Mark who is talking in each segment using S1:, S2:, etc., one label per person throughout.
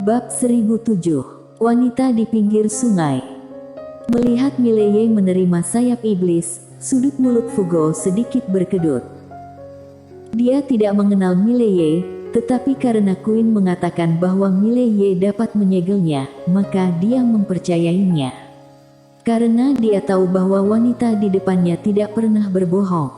S1: Bab 1007. Wanita di pinggir sungai. Melihat Mileye menerima sayap iblis, sudut mulut Fugo sedikit berkedut. Dia tidak mengenal Mileye, tetapi karena Queen mengatakan bahwa Mileye dapat menyegelnya, maka dia mempercayainya. Karena dia tahu bahwa wanita di depannya tidak pernah berbohong.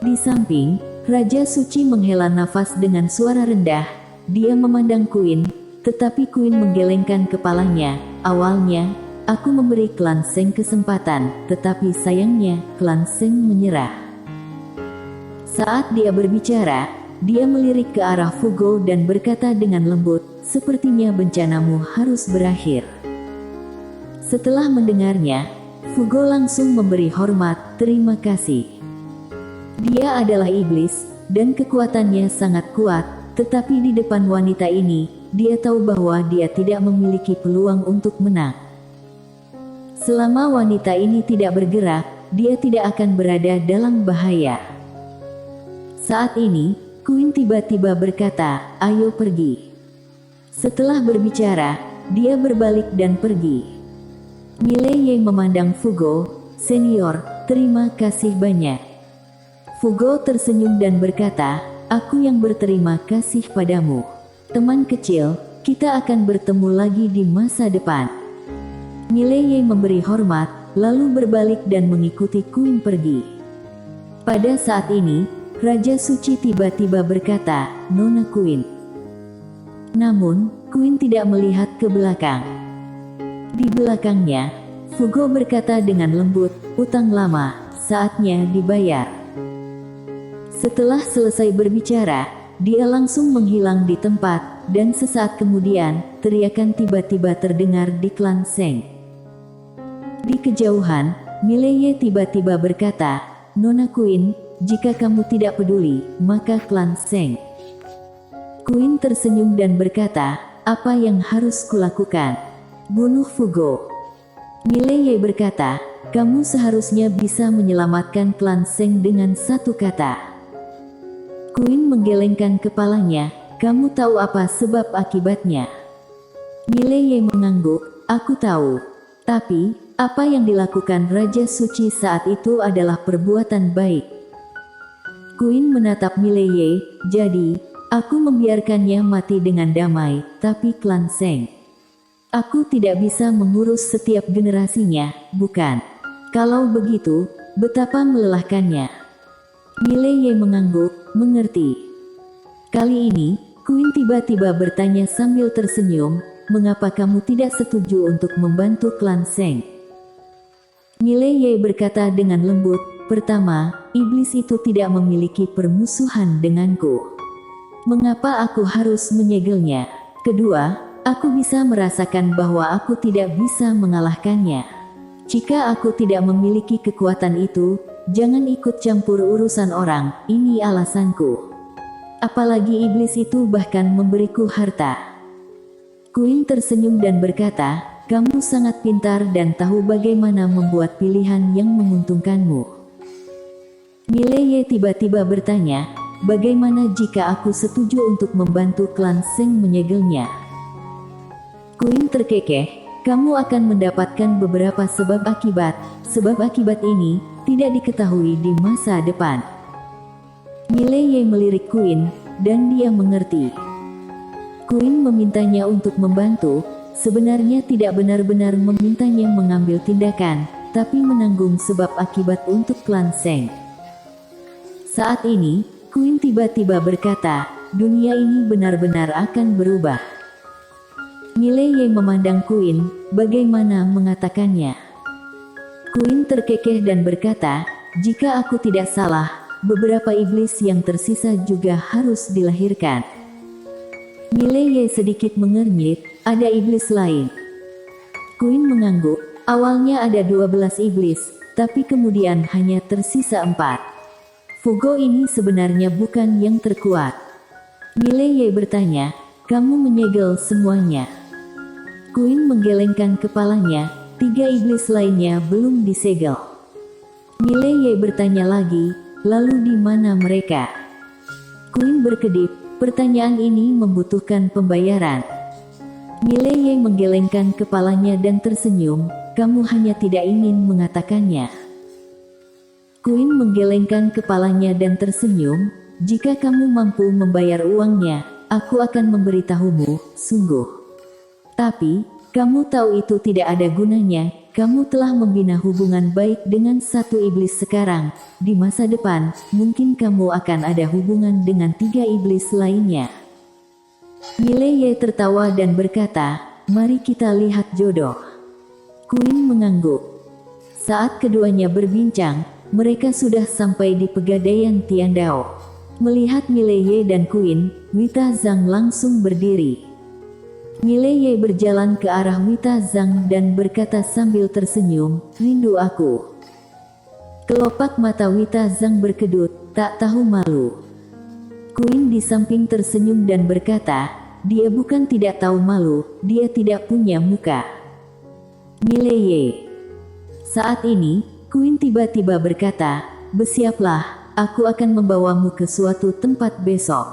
S1: Di samping, Raja Suci menghela nafas dengan suara rendah. Dia memandang Queen, tetapi Queen menggelengkan kepalanya. Awalnya, aku memberi klan Seng kesempatan, tetapi sayangnya, klan Seng menyerah. Saat dia berbicara, dia melirik ke arah Fugo dan berkata dengan lembut, "Sepertinya bencanamu harus berakhir." Setelah mendengarnya, Fugo langsung memberi hormat, "Terima kasih." Dia adalah iblis, dan kekuatannya sangat kuat, tetapi di depan wanita ini, dia tahu bahwa dia tidak memiliki peluang untuk menang. Selama wanita ini tidak bergerak, dia tidak akan berada dalam bahaya. Saat ini, Queen tiba-tiba berkata, "Ayo pergi." Setelah berbicara, dia berbalik dan pergi. Mileye memandang Fugo, "Senior, terima kasih banyak." Fugo tersenyum dan berkata, "Aku yang berterima kasih padamu. Teman kecil, kita akan bertemu lagi di masa depan." Mileye memberi hormat, lalu berbalik dan mengikuti Queen pergi. Pada saat ini, Raja Suci tiba-tiba berkata, "Nona Queen." Namun, Queen tidak melihat ke belakang. Di belakangnya, Fugo berkata dengan lembut, "Utang lama, saatnya dibayar." Setelah selesai berbicara, dia langsung menghilang di tempat, dan sesaat kemudian, teriakan tiba-tiba terdengar di klan Seng. Di kejauhan, Mileye tiba-tiba berkata, "Nona Queen, jika kamu tidak peduli, maka klan Seng." Queen tersenyum dan berkata, "Apa yang harus kulakukan? Bunuh Fugo." Mileye berkata, "Kamu seharusnya bisa menyelamatkan klan Seng dengan satu kata." Queen menggelengkan kepalanya, "Kamu tahu apa sebab akibatnya?" Mileye mengangguk, "Aku tahu. Tapi, apa yang dilakukan Raja Suci saat itu adalah perbuatan baik." Queen menatap Mileye, "Jadi, aku membiarkannya mati dengan damai, tapi klan Seng. Aku tidak bisa mengurus setiap generasinya, bukan? Kalau begitu, betapa melelahkannya." Mileye mengangguk, "Mengerti." Kali ini, Queen tiba-tiba bertanya sambil tersenyum, "Mengapa kamu tidak setuju untuk membantu klan Seng?" Mileye berkata dengan lembut, "Pertama, iblis itu tidak memiliki permusuhan denganku. Mengapa aku harus menyegelnya? Kedua, aku bisa merasakan bahwa aku tidak bisa mengalahkannya. Jika aku tidak memiliki kekuatan itu, jangan ikut campur urusan orang, ini alasanku. Apalagi iblis itu bahkan memberiku harta." Queen tersenyum dan berkata, "Kamu sangat pintar dan tahu bagaimana membuat pilihan yang menguntungkanmu." Mileye tiba-tiba bertanya, "Bagaimana jika aku setuju untuk membantu klan Seng menyegelnya?" Queen terkekeh, "Kamu akan mendapatkan beberapa sebab akibat. Sebab akibat ini tidak diketahui di masa depan." Mileye melirik Queen, dan dia mengerti. Queen memintanya untuk membantu, sebenarnya tidak benar-benar memintanya mengambil tindakan, tapi menanggung sebab akibat untuk klan Seng. Saat ini, Queen tiba-tiba berkata, "Dunia ini benar-benar akan berubah." Mileye memandang Queen, "Bagaimana mengatakannya?" Queen terkekeh dan berkata, "Jika aku tidak salah, beberapa iblis yang tersisa juga harus dilahirkan." Mileye sedikit mengernyit, "Ada iblis lain?" Queen mengangguk, "Awalnya ada 12 iblis, tapi kemudian hanya tersisa 4. Fugo ini sebenarnya bukan yang terkuat." Mileye bertanya, "Kamu menyegel semuanya?" Queen menggelengkan kepalanya, 3 iblis lainnya belum disegel. Mileye bertanya lagi, "Lalu di mana mereka?" Queen berkedip, "Pertanyaan ini membutuhkan pembayaran." Mileye menggelengkan kepalanya dan tersenyum, kamu hanya tidak ingin mengatakannya. Queen menggelengkan kepalanya dan tersenyum, jika kamu mampu membayar uangnya, aku akan memberitahumu, sungguh. Tapi, kamu tahu itu tidak ada gunanya, kamu telah membina hubungan baik dengan satu iblis sekarang, di masa depan, mungkin kamu akan ada hubungan dengan 3 iblis lainnya. Mileye tertawa dan berkata, mari kita lihat jodoh. Queen mengangguk. Saat keduanya berbincang, mereka sudah sampai di pegadaian Tiandao. Melihat Mileye dan Queen, Wita Zhang langsung berdiri. Mileye berjalan ke arah Wita Zhang dan berkata sambil tersenyum, rindu aku. Kelopak mata Wita Zhang berkedut, tak tahu malu. Queen di samping tersenyum dan berkata, dia bukan tidak tahu malu, dia tidak punya muka. Mileye. Saat ini, Queen tiba-tiba berkata, bersiaplah, aku akan membawamu ke suatu tempat besok.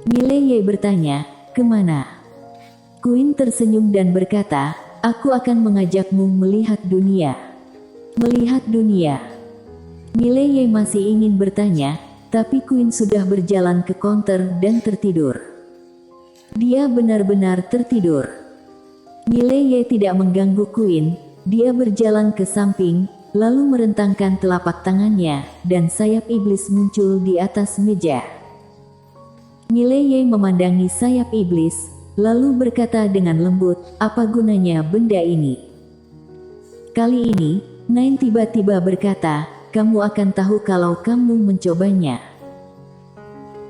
S1: Mileye bertanya, kemana? Queen tersenyum dan berkata, aku akan mengajakmu melihat dunia. Melihat dunia. Mileye masih ingin bertanya, tapi Queen sudah berjalan ke counter dan tertidur. Dia benar-benar tertidur. Mileye tidak mengganggu Queen, dia berjalan ke samping, lalu merentangkan telapak tangannya, dan sayap iblis muncul di atas meja. Mileye memandangi sayap iblis, lalu berkata dengan lembut, apa gunanya benda ini? Kali ini, Nine tiba-tiba berkata, kamu akan tahu kalau kamu mencobanya.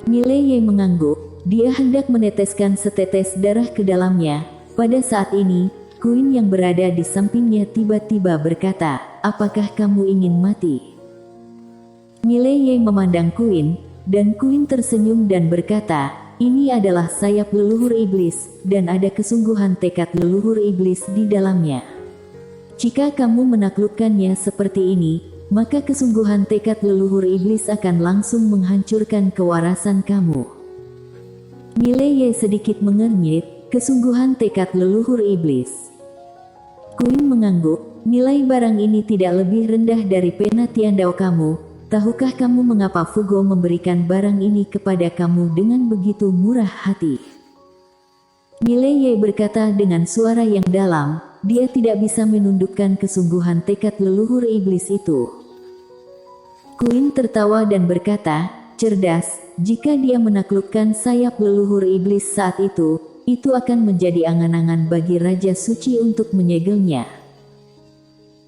S1: Mileye mengangguk, dia hendak meneteskan setetes darah ke dalamnya. Pada saat ini, Queen yang berada di sampingnya tiba-tiba berkata, apakah kamu ingin mati? Mileye memandang Queen, dan Queen tersenyum dan berkata, ini adalah sayap leluhur iblis, dan ada kesungguhan tekad leluhur iblis di dalamnya. Jika kamu menaklukkannya seperti ini, maka kesungguhan tekad leluhur iblis akan langsung menghancurkan kewarasan kamu. Mileye sedikit mengernyit, kesungguhan tekad leluhur iblis. Queen mengangguk, nilai barang ini tidak lebih rendah dari pena Tiandao kamu. Tahukah kamu mengapa Fugo memberikan barang ini kepada kamu dengan begitu murah hati? Mileye berkata dengan suara yang dalam, dia tidak bisa menundukkan kesungguhan tekad leluhur iblis itu. Queen tertawa dan berkata, cerdas, jika dia menaklukkan sayap leluhur iblis saat itu akan menjadi angan-angan bagi Raja Suci untuk menyegelnya.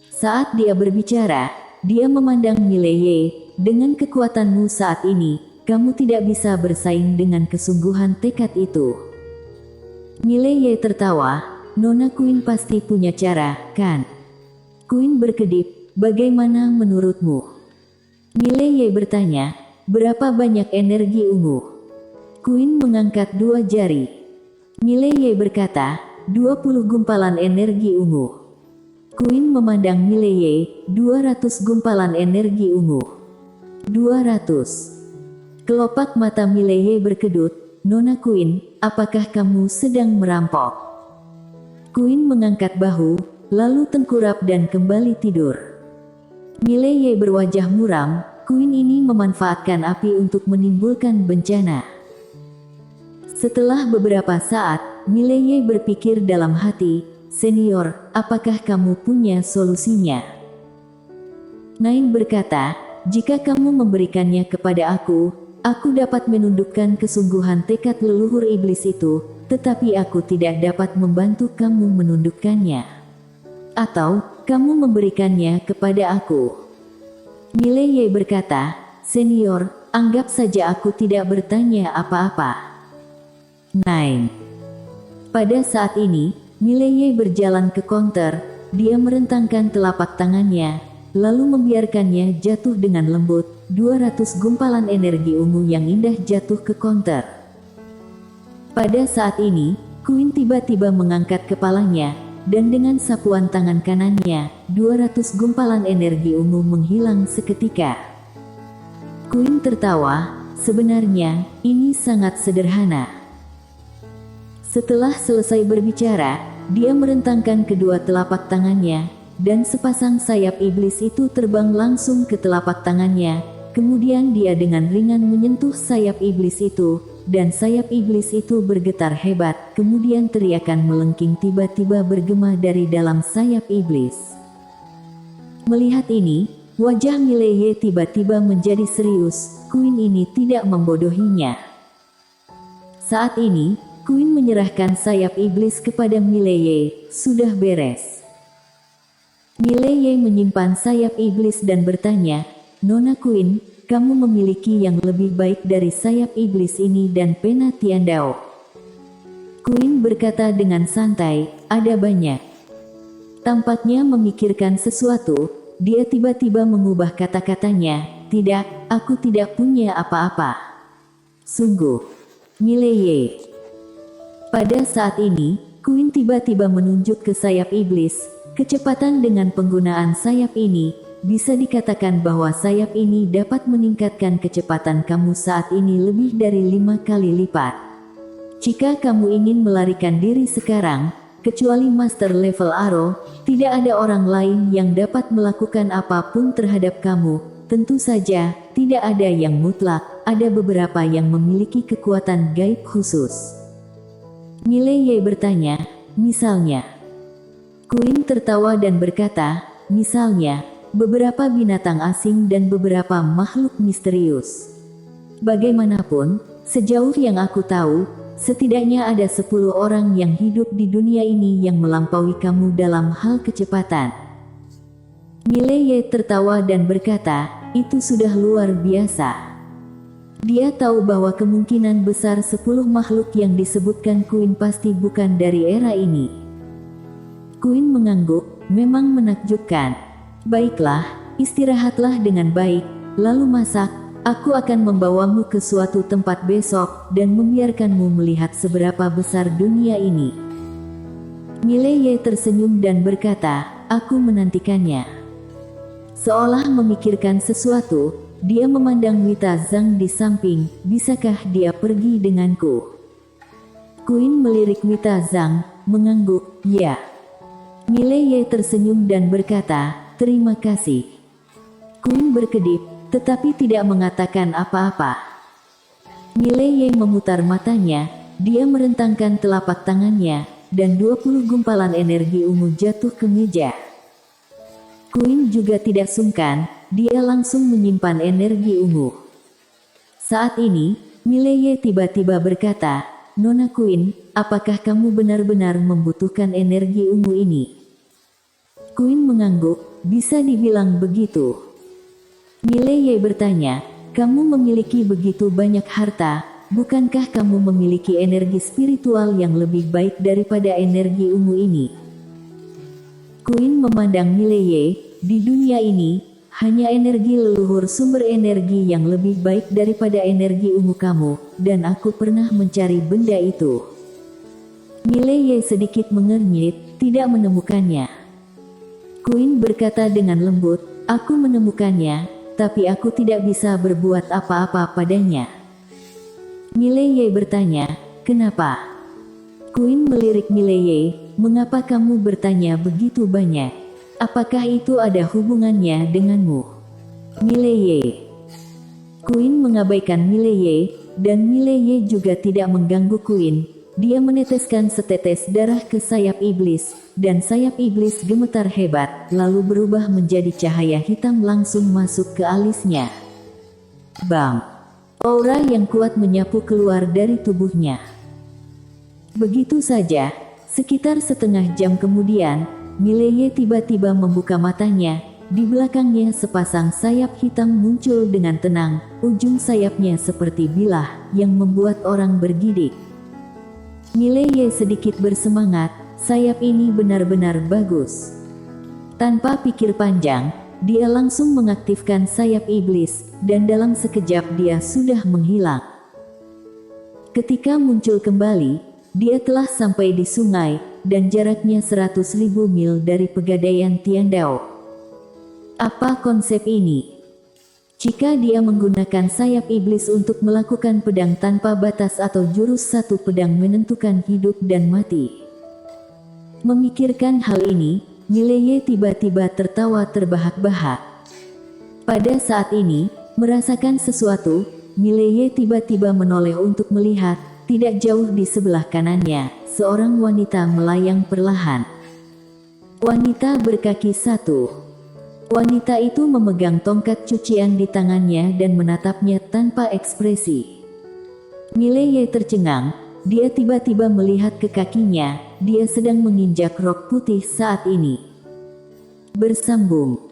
S1: Saat dia berbicara, dia memandang Mileye, dengan kekuatanmu saat ini, kamu tidak bisa bersaing dengan kesungguhan tekad itu. Mileye tertawa, Nona Queen pasti punya cara, kan? Queen berkedip, bagaimana menurutmu? Mileye bertanya, berapa banyak energi ungu? Queen mengangkat 2 jari. Mileye berkata, 20 gumpalan energi ungu. Queen memandang Mileye, 200 gumpalan energi ungu. 200. Kelopak mata Mileye berkedut, Nona Queen, apakah kamu sedang merampok? Queen mengangkat bahu, lalu tengkurap dan kembali tidur. Mileye berwajah muram, Queen ini memanfaatkan api untuk menimbulkan bencana. Setelah beberapa saat, Mileye berpikir dalam hati, senior, apakah kamu punya solusinya? Nine berkata, jika kamu memberikannya kepada aku dapat menundukkan kesungguhan tekad leluhur iblis itu, tetapi aku tidak dapat membantu kamu menundukkannya. Atau, kamu memberikannya kepada aku. Mileye berkata, senior, anggap saja aku tidak bertanya apa-apa. 9. Pada saat ini, Mileye berjalan ke counter, dia merentangkan telapak tangannya, lalu membiarkannya jatuh dengan lembut, 200 gumpalan energi ungu yang indah jatuh ke counter. Pada saat ini, Queen tiba-tiba mengangkat kepalanya, dan dengan sapuan tangan kanannya, 200 gumpalan energi ungu menghilang seketika. Queen tertawa, sebenarnya, ini sangat sederhana. Setelah selesai berbicara, dia merentangkan kedua telapak tangannya, dan sepasang sayap iblis itu terbang langsung ke telapak tangannya. Kemudian dia dengan ringan menyentuh sayap iblis itu, dan sayap iblis itu bergetar hebat. Kemudian teriakan melengking tiba-tiba bergema dari dalam sayap iblis. Melihat ini, wajah Mileye tiba-tiba menjadi serius. Queen ini tidak membodohinya. Saat ini, Queen menyerahkan sayap iblis kepada Mileye. Sudah beres. Mileye menyimpan sayap iblis dan bertanya, "Nona Queen, kamu memiliki yang lebih baik dari sayap iblis ini dan pena Tiandao." Queen berkata dengan santai, "Ada banyak." Tampaknya memikirkan sesuatu, dia tiba-tiba mengubah kata-katanya, "Tidak, aku tidak punya apa-apa." Sungguh. Mileye. Pada saat ini, Queen tiba-tiba menunjuk ke sayap iblis. Kecepatan dengan penggunaan sayap ini, bisa dikatakan bahwa sayap ini dapat meningkatkan kecepatan kamu saat ini lebih dari 5 kali lipat. Jika kamu ingin melarikan diri sekarang, kecuali master level Aro, tidak ada orang lain yang dapat melakukan apapun terhadap kamu. Tentu saja, tidak ada yang mutlak, ada beberapa yang memiliki kekuatan gaib khusus. Mileye bertanya, "Misalnya?" Queen tertawa dan berkata, "Misalnya, beberapa binatang asing dan beberapa makhluk misterius. Bagaimanapun, sejauh yang aku tahu, setidaknya ada 10 orang yang hidup di dunia ini yang melampaui kamu dalam hal kecepatan." Mileye tertawa dan berkata, "Itu sudah luar biasa." Dia tahu bahwa kemungkinan besar 10 makhluk yang disebutkan Queen pasti bukan dari era ini. Queen mengangguk, memang menakjubkan. "Baiklah, istirahatlah dengan baik, lalu masak. Aku akan membawamu ke suatu tempat besok, dan membiarkanmu melihat seberapa besar dunia ini." Mileye tersenyum dan berkata, "Aku menantikannya." Seolah memikirkan sesuatu, dia memandang Wita Zhang di samping, "Bisakah dia pergi denganku?" Queen melirik Wita Zhang, mengangguk, "Ya." Mileye tersenyum dan berkata, "Terima kasih." Queen berkedip, tetapi tidak mengatakan apa-apa. Mileye memutar matanya, dia merentangkan telapak tangannya, dan 20 gumpalan energi ungu jatuh ke meja. Queen juga tidak sungkan, dia langsung menyimpan energi ungu. Saat ini, Mileye tiba-tiba berkata, "Nona Queen, apakah kamu benar-benar membutuhkan energi ungu ini?" Queen mengangguk, "Bisa dibilang begitu." Mileye bertanya, "Kamu memiliki begitu banyak harta, bukankah kamu memiliki energi spiritual yang lebih baik daripada energi ungu ini?" Queen memandang Mileye, "Di dunia ini, hanya energi leluhur sumber energi yang lebih baik daripada energi ungu kamu, dan aku pernah mencari benda itu." Mileye sedikit mengernyit, tidak menemukannya. Queen berkata dengan lembut, "Aku menemukannya, tapi aku tidak bisa berbuat apa-apa padanya." Mileye bertanya, "Kenapa?" Queen melirik Mileye, "Mengapa kamu bertanya begitu banyak? Apakah itu ada hubungannya denganmu?" Mileye. Queen mengabaikan Mileye, dan Mileye juga tidak mengganggu Queen. Dia meneteskan setetes darah ke sayap iblis, dan sayap iblis gemetar hebat, lalu berubah menjadi cahaya hitam langsung masuk ke alisnya. Bang! Aura yang kuat menyapu keluar dari tubuhnya. Begitu saja, sekitar setengah jam kemudian, Mileye tiba-tiba membuka matanya. Di belakangnya sepasang sayap hitam muncul dengan tenang, ujung sayapnya seperti bilah, yang membuat orang bergidik. Mileye sedikit bersemangat, sayap ini benar-benar bagus. Tanpa pikir panjang, dia langsung mengaktifkan sayap iblis, dan dalam sekejap dia sudah menghilang. Ketika muncul kembali, dia telah sampai di sungai, dan jaraknya 100.000 mil dari pegadaian Tiandao. Apa konsep ini? Jika dia menggunakan sayap iblis untuk melakukan pedang tanpa batas atau jurus satu pedang menentukan hidup dan mati. Memikirkan hal ini, Mileye tiba-tiba tertawa terbahak-bahak. Pada saat ini, merasakan sesuatu, Mileye tiba-tiba menoleh untuk melihat, tidak jauh di sebelah kanannya, seorang wanita melayang perlahan. Wanita berkaki satu. Wanita itu memegang tongkat cucian di tangannya dan menatapnya tanpa ekspresi. Mileye tercengang, dia tiba-tiba melihat ke kakinya, dia sedang menginjak rok putih saat ini. Bersambung.